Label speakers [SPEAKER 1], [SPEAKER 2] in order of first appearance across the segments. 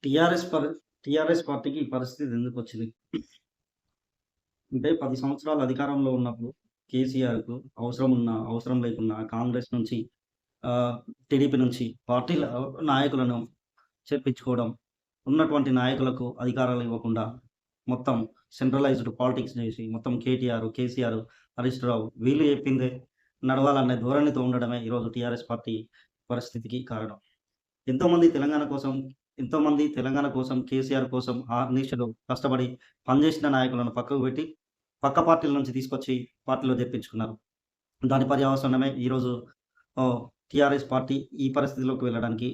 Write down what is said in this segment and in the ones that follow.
[SPEAKER 1] TRS పరి TRS పార్టీకి ఈ పరిస్థితి ఎందుకొచ్చింది? అంటే 10 సంవత్సరాలు అధికారంలో ఉన్నప్పుడు కేసీఆర్‌కు అవసరం లేకున్నా కాంగ్రెస్ నుంచి ఆహ్, టీడీపీ నుంచి పార్టీల నాయకులను చేర్పించుకోవడం, ఉన్నటువంటి నాయకులకు అధికారాలు ఇవ్వకుండా మొత్తం సెంట్రలైజ్డ్ పాలిటిక్స్ చేసి మొత్తం కేటీఆర్, కేసీఆర్, హరీష్ రావు వీళ్ళు చెప్పిందే నడవాలనే ధోరణితో ఉండడమే ఈరోజు టీఆర్ఎస్ పార్టీ పరిస్థితికి కారణం. ఎంతోమంది తెలంగాణ కోసం తెలంగాణ కోసం, కేసీఆర్ కోసం అహర్నిశలు కష్టపడి పనిచేసిన నాయకులను పక్కకు పెట్టి, పక్క పార్టీల నుంచి తీసుకొచ్చి పార్టీలో చేర్పించుకున్నారు. దాని పర్యవసానమే ఈరోజు టీఆర్ఎస్ పార్టీ ఈ పరిస్థితిలోకి వెళ్ళడానికి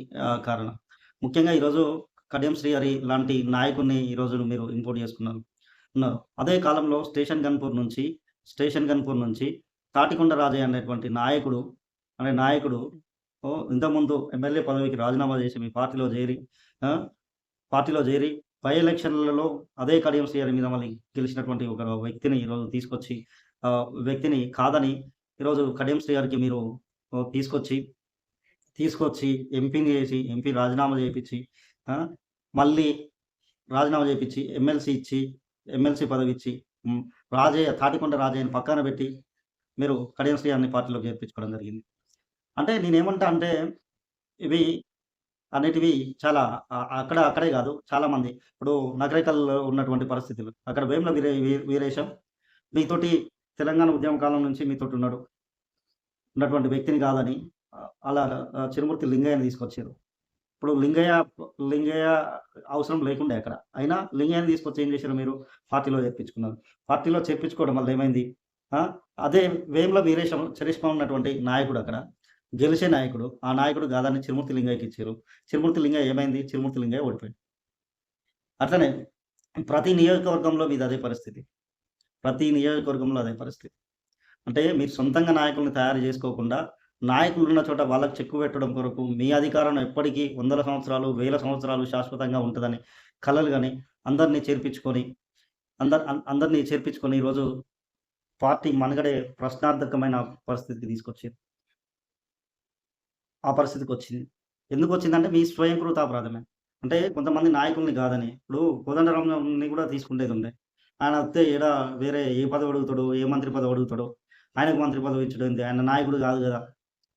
[SPEAKER 1] కారణం. ముఖ్యంగా ఈరోజు కడియం శ్రీహరి లాంటి నాయకుడిని ఈరోజు మీరు ఇంపోర్ట్ ఉన్నారు. అదే కాలంలో స్టేషన్ గన్పూర్ నుంచి తాటికొండ రాజయ్య అనేటువంటి నాయకుడు ఇంతకుముందు ఎమ్మెల్యే పదవికి రాజీనామా చేసి మీ ఆ! పార్టీలో చేరి బై ఎలక్షన్‌లలో అదే కడియం శ్రీహరి మీద మళ్ళీ గెలిచినటువంటి ఒక వ్యక్తిని ఈరోజు వ్యక్తిని కాదని ఈరోజు కడియం శ్రీహరికి మీరు తీసుకొచ్చి ఎంపీ రాజీనామా చేపిచ్చి, ఆ! మళ్ళీ రాజీనామా చేపిచ్చి, ఎమ్మెల్సీ పదవిచ్చి, హ్మ్. తాటికొండ రాజయ్యని పక్కన పెట్టి మీరు కడియం శ్రీహరిని పార్టీలోకి చేర్పించుకోవడం జరిగింది. అంటే నేనేమంటా అంటే ఇవి అనేటివి చాలా అక్కడే గాదు. చాలామంది ఇప్పుడు నగరికల్‌లో ఉన్నటువంటి పరిస్థితులు. అక్కడ వేముల వీరేశం మీతోటి తెలంగాణ ఉద్యమ కాలం నుంచి ఉన్నటువంటి వ్యక్తిని కాదని అలాగా చిరుమూర్తి లింగయ్యని తీసుకొచ్చారు. ఇప్పుడు లింగయ్య అవసరం లేకుండే అక్కడ. అయినా లింగయ్యని తీసుకొచ్చి ఏం చేశారు మీరు? పార్టీలో చేర్పించుకున్నారు. పార్టీలో చేర్పించుకోవడం వల్ల ఏమైంది? ఆ! అదే వేముల వీరేశం చరిష్మా ఉన్నటువంటి నాయకుడక్కడ. గెలిచే నాయకుడు. ఆ నాయకుడు కాదని చిరుమూర్తి లింగయ్యకిచ్చారు. చిరుమూర్తి లింగయ్య ఏమైంది? చిరుమూర్తి లింగయ్య ఓడిపోయాడు. అట్లనే ప్రతి నియోజకవర్గంలో మీదదే పరిస్థితి. ప్రతి నియోజకవర్గంలో అదే పరిస్థితి. అంటే మీరు సొంతంగా నాయకుల్ని తయారు జేసుకోకుండా, నాయకులున్న చోట వాళ్ళకి చెక్కు పెట్టడం కొరకు మీ అధికారం ఎప్పటికీ వందల సంవత్సరాలు, వేల సంవత్సరాలు శాశ్వతంగా ఉంటదని కలలు గని అందరిని చేర్పించుకొని ఈరోజు పార్టీ మనుగడే ప్రశ్నార్థకమైన పరిస్థితికి తీసుకొచ్చారు. ఆ పరిస్థితికొచ్చింది. ఎందుకొచ్చిందంటే మీ స్వయంకృతాపరాధమే. అంటే కొంతమంది నాయకుల్ని గాదని. ఇప్పుడు కోదండరాంని గూడా తీసుకుంటేదుండే. ఆయన వత్తే వేరే ఏ పదవి అడుగుతాడో, ఏ మంత్రి పదవి అడుగుతాడో, ఆయనకు మంత్రి పదవి ఇచ్చుడేంది? ఆయన నాయకుడు గాదు గదా!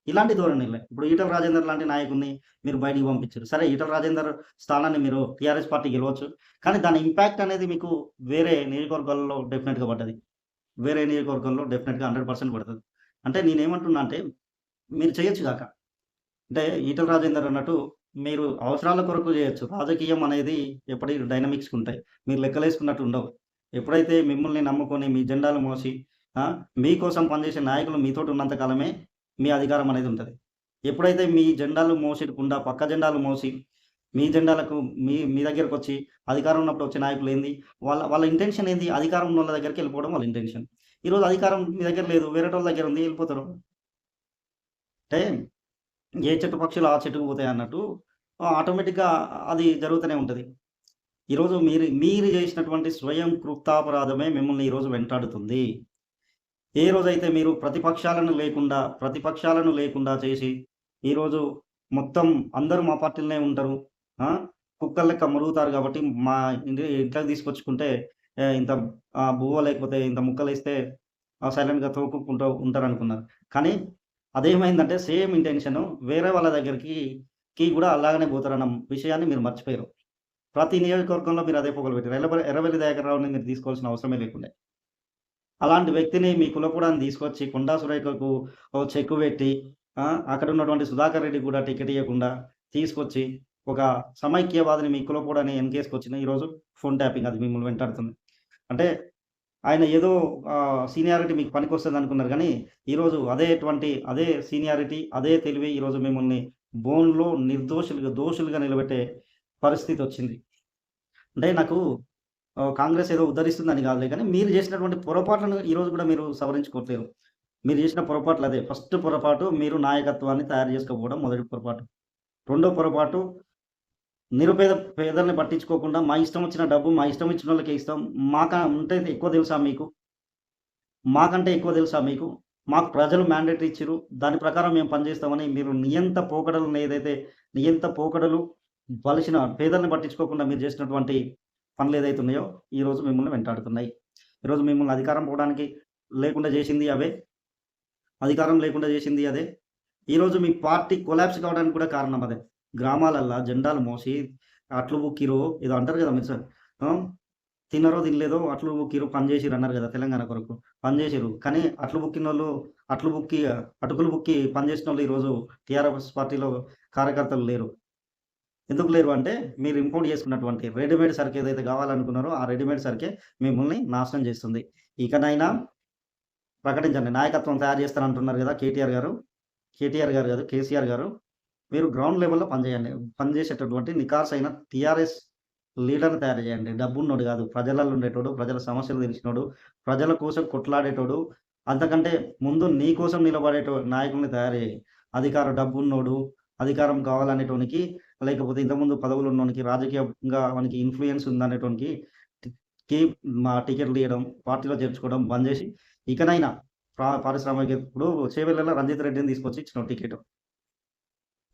[SPEAKER 1] ఇలాంటి ధోరణిలే. ఇప్పుడు ఈటల రాజేందర్ లాంటి నాయకుడిని మీరు బయటికి పంపించారు. సరే ఈటల రాజేందర్ స్థానాన్ని మీరు టీఆర్ఎస్ పార్టీ గెలవచ్చు. కానీ దాని ఇంపాక్ట్ అనేది మీకు వేరే నియోజకవర్గాల్లో డెఫినెట్‌గా పడ్డది. వేరే నియోజకవర్గంలో డెఫినెట్‌గా 100% పడతది. అంటే నేనేమంటున్నా అంటే మీరు చేయొచ్చు గాక. అంటే ఈటల రాజేందర్ అన్నట్టు మీరు అవసరాల కొరకు చేయొచ్చు. రాజకీయం అనేది ఎప్పటికి డైనమిక్స్‌గా ఉంటాయి. మీరు లెక్కలేసుకున్నట్టు ఉండవు. ఎప్పుడైతే మిమ్మల్ని నమ్ముకొని మీ జెండాలు మోసి మీకోసం పనిచేసే నాయకులు మీతోటి ఉన్నంత కాలమే మీ అధికారం అనేది ఉంటది. ఎప్పుడైతే మీ జెండాలు మోసకుండా పక్క జెండాలు మోసి మీ జెండాలకు మీ దగ్గరకొచ్చి అధికారం ఉన్నప్పుడు వచ్చే నాయకులు ఏంది? వాళ్ళ ఇంటెన్షన్ ఏంది? అధికారం ఉన్నోళ్ళ దగ్గరికెళ్ళిపోవడం వాళ్ళ ఇంటెన్షన్. ఈరోజు అధికారం మీ దగ్గర లేదు. వేరేటోళ్ళ దగ్గర ఉంది. ఎళ్ళిపోతారు. అంటే ఏ చెట్టు పక్షులు ఆ చెట్టుకు పోతాయన్నట్టు ఆటోమేటిక్‌గా అది జరుగుతూనే ఉంటది. ఈరోజు మీరు చేసినటువంటి స్వయం కృతాపరాధమే మిమ్మల్ని ఈరోజు వెంటాడుతుంది. ఏ రోజైతే మీరు ప్రతిపక్షాలను లేకుండా చేసి, ఈరోజు మొత్తం అందరూ మా పార్టీలోనే ఉంటారు. ఆ! కుక్కల లెక్క మొరుగుతారు కాబట్టి మా ఇంట్లోకి తీసుకొచ్చుకుంటే ఇంత బువ్వ లేకపోతే ఇంత ముక్కలేస్తే సైలెంట్‌గా తోముకుంటూ ఉంటారనుకున్నారు. కానీ అదేమైందంటే సేమ్ ఇంటెన్షను వేరే వాళ్ళ దగ్గరికి కూడా అలాగనే పోతారన్న విషయాన్ని మీరు మర్చిపోయారు. ప్రతి నియోజకవర్గంలో మీరు అదే పొగలు పెట్టారు. ఎర్రబెల్లి దయాకర్ రావుని మీరు తీసుకోవాల్సిన అవసరమే లేకుండే. అలాంటి వ్యక్తిని మీ కులపురాన్ని తీసుకొచ్చి కొండా సురేఖకు చెక్కు పెట్టి అక్కడున్నటువంటి సుధాకర్ రెడ్డికి కూడా టికెట్ ఇయ్యకుండా తీసుకొచ్చి ఒక సమైక్యవాదిని మీ కులపోడని ఎనకేసుకొచ్చిన ఈరోజు ఫోన్ ట్యాపింగ్ అది మిమ్మల్ని వెంటాడుతుంది. అంటే ఆయన ఏదో సీనియారిటీ మీకు పనికొస్తదనుకున్నారు గానీ, ఈరోజు అదే సీనియారిటీ, అదే తెలివి ఈరోజు మిమ్మల్ని బోన్‌లో దోషులుగా నిలబెట్టే పరిస్థితొచ్చింది. అంటే నాకు కాంగ్రెస్ ఏదో ఉద్ధరిస్తుందని కాదులే గానీ, మీరు చేసినటువంటి పొరపాట్లను ఈరోజు కూడా మీరు సవరించుకోవట్లేరు. మీరు చేసిన పొరపాట్లదే. ఫస్ట్ పొరపాటు మీరు నాయకత్వాన్ని తయారు చేసుకోకపోవడం మొదటి పొరపాటు. రెండో పొరపాటు పేదల్ని పట్టించుకోకుండా మా ఇష్టం వచ్చిన డబ్బు మా ఇష్టం వచ్చినోళ్ళకే ఇస్తాం. మాకంటే ఎక్కువ తెలుసా మీకు? మాకు ప్రజలు మ్యాండేట్ ఇచ్చిర్రు. దాని ప్రకారం మేము పనిచేస్తామని మీరు నియంత పోకడలు బలిసిన పేదల్ని పట్టించుకోకుండా మీరు చేసినటువంటి పనులేదైతే ఉన్నాయో, ఈరోజు మిమ్మల్ని వెంటాడుతున్నాయి. ఈరోజు మిమ్మల్ని అధికారం పోవడానికి లేకుండా చేసింది అవే. అధికారం లేకుండా చేసింది అదే. ఈరోజు మీ పార్టీ కొలాప్స్ కావడానికి కూడా కారణం అదే. గ్రామాలల్లా జెండాలు మోసి అట్లు బుక్కిరో ఏదో అంటారు కదా! మీరు ఆ! తిన్నారో తినలేదో అట్లు బుక్కిరు, పని చేసిర్రు అన్నారు కదా! తెలంగాణ కొరకు. పని చేసిర్రు. కానీ అట్లు బుక్కినోళ్ళు అట్లు బుక్కి అటుకులు బుక్కి పని చేసినోళ్ళు ఈరోజు టీఆర్ఎస్ పార్టీలో కార్యకర్తలు లేరు. ఎందుకు లేరు అంటే, మీరు ఇంపోర్ట్ చేసుకున్నటువంటి రెడీమేడ్ సరుకు ఏదైతే కావాలనుకున్నారో, ఆ రెడీమేడ్ సరుకే మిమ్మల్ని నాశనం చేస్తుంది. ఇకనైనా ప్రకటించండి. నాయకత్వం తయారు చేస్తానంటున్నారు గదా! కేటీఆర్ గారు. కేటీఆర్ గారు కాదు, కేసీఆర్ గారు. మీరు గ్రౌండ్ లెవెల్‌లో పనిచేయండి. పనిచేసేటటువంటి నికార్సైన టీఆర్ఎస్ లీడర్‌ని తయారు చేయండి. డబ్బున్నోడు గాదు. ప్రజలలో ఉండేటోడు, ప్రజల సమస్యలు తెలిసినోడు, ప్రజల కోసం కొట్లాడేటోడు, అంతకంటే ముందు నీ కోసం నాయకుల్ని తయారు చేయి. డబ్బున్నోడు, అధికారం కావాలనేటోనికి, లేకపోతే ఇంతకుముందు పదవులున్నోనికి, రాజకీయంగా వానికి ఇన్‌ఫ్లూయెన్స్ ఉందనేటోనికి టి కి మా టికెట్‌లియ్యడం, పార్టీలో చేర్చుకోవడం బంద్ జేసి, ఇకనైనా పారిశ్రామిక ఇప్పుడు చేవెళ్లలో రంజిత్ రెడ్డిని తీసుకొచ్చి ఇచ్చినావు టికెట్.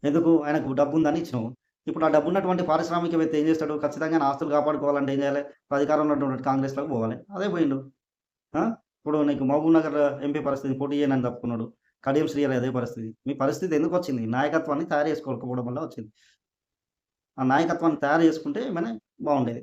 [SPEAKER 1] ఎందుకు? ఆయనకు డబ్బుందని ఇచ్చినావు. ఇప్పుడు ఆ డబ్బున్నటువంటి పారిశ్రామికవేత్త ఏం చేస్తాడు? ఖచ్చితంగా ఆయన ఆస్తులు కాపాడుకోవాలంటే ఏం చేయాలి? అధికారంలో ఉన్నటువంటి కాంగ్రెస్‌లోకి పోవాలి. అదే పోయిండు. ఆ! ఇప్పుడు నీకు మహబూబ్‌నగర్ ఎంపీ పరిస్థితి పోటీ చేయనని తప్పుకున్నాడు. కడియం శ్రీహరి అదే పరిస్థితి. మీ పరిస్థితి ఎందుకొచ్చింది? నాయకత్వాన్ని తయారు చేసుకోకపోవడం వల్ల వచ్చింది. ఆ నాయకత్వాన్ని తయారు చేసుకుంటే బాగుండేది.